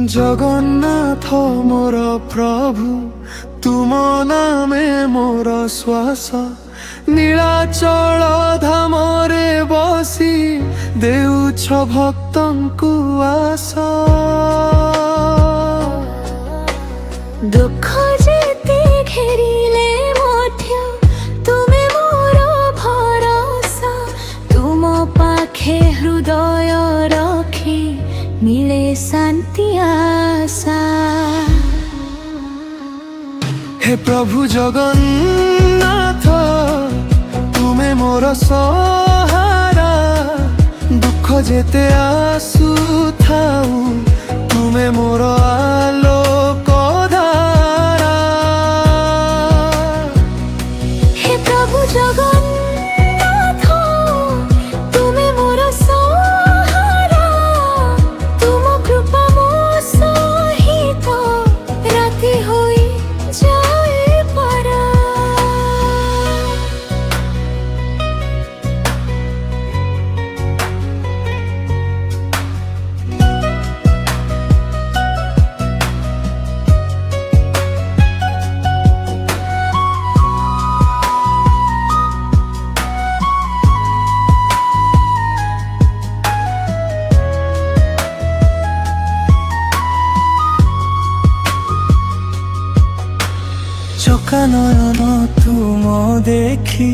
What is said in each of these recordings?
ଜଗନ୍ନାଥ ମୋର ପ୍ରଭୁ, ତୁମ ନାମେ ମୋର ଶ୍ୱାସ। ନୀଳାଚଳ ଧାମରେ ବସି ଦେଉଛ ଭକ୍ତଙ୍କୁ ଆସ। ଦୁଃଖ ଯେତେ ଘେରିଲେ ମଧ୍ୟ ତୁମେ ମୋର ଭରସା। ତୁମ ପାଖେ ହୃଦୟ ରଖି ମିଳେ ଶାନ୍ତି ଆଶା। हे प्रभु जगन्नाथ, तुमे मोर सहारा। दुख जेते आसु थाउ, तुमे मोर आलोक धारा। हे प्रभु जगन्नाथ, तुमे मोर सहारा। तुम कृपा मो सहित राति होई जाए पारा। চকা নয়ন তুম দেখি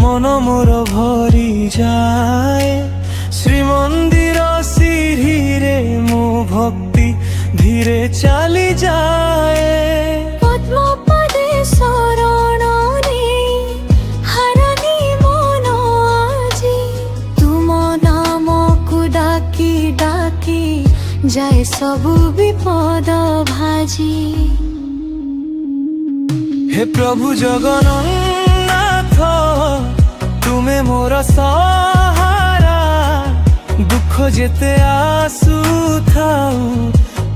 মন মোর ভরি যায়। শ্রীমন্দির সিঁড়িরে মো ভক্তি ধীরে চালি যায়। পদ্মপদে শরণ নেই হারানি মন আজি। তুম নামকু ডাকি ডাকি যায় সবু বিপদ ভাজি। हे प्रभु जगन्नाथ, तुमे मोर सहारा। दुख जेते आसु थाउ,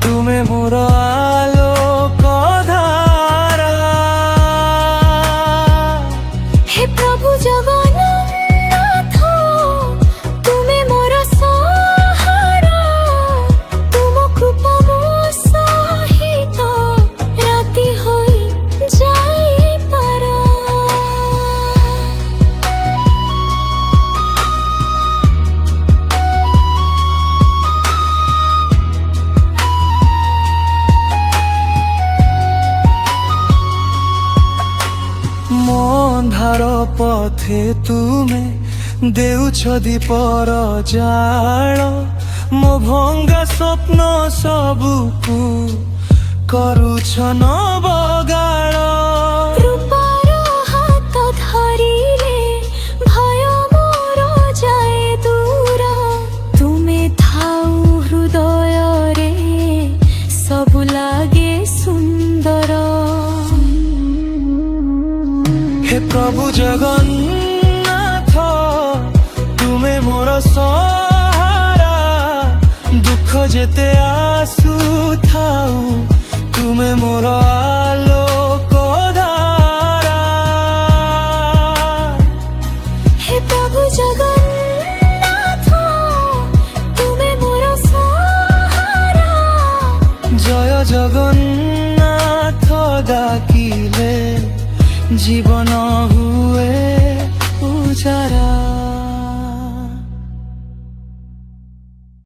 तुमे मोर आलोक धारा। हे प्रभु जगन्नाथ, तुमे मोर सहारा। तुम कृपा मो सहित राति होई जाए पारा। ମୋ ଅନ୍ଧାର ପଥେ ତୁମେ ଦେଉଛ ଦୀପର ଜାଳ। ମୋ ଭଙ୍ଗା ସ୍ୱପ୍ନ ସବୁକୁ କରୁଛ ନବଗାଳ। କୃପାର ହାତ ଧରିଲେ ଭୟ ମୋର ଯାଏ ଦୂର। ତୁମେ ଥାଉ ହୃଦୟରେ ସବୁ ଲାଗେ ସୁନ୍ଦର। हे प्रभु जगन्नाथ, तुमे मोर सहारा। दुख जेते आसु थाउ, तुमे मोर आलोक धारा। हे प्रभु जगन्नाथ, तुमे मोर सहारा। जय जगन्नाथ डाकिले जीवन हुए उजारा।